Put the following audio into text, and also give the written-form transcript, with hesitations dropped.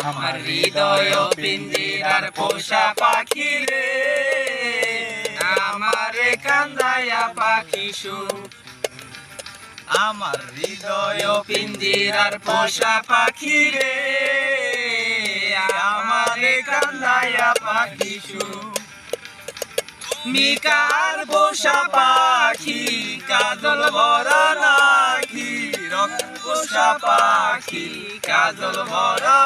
আমার হৃদয় পিঞ্জিরার পোষা পাখি রে, আমারে কান্দায়া পাখি সুখ। আমার হৃদয় পিঞ্জিরার পোষা পাখি রে, আমারে কান্দায়া পাখি সুখ। তুমি কার পোষা পাখি, কাজল ভরা নাকি? রং পোষা পাখি, কাজল ভরা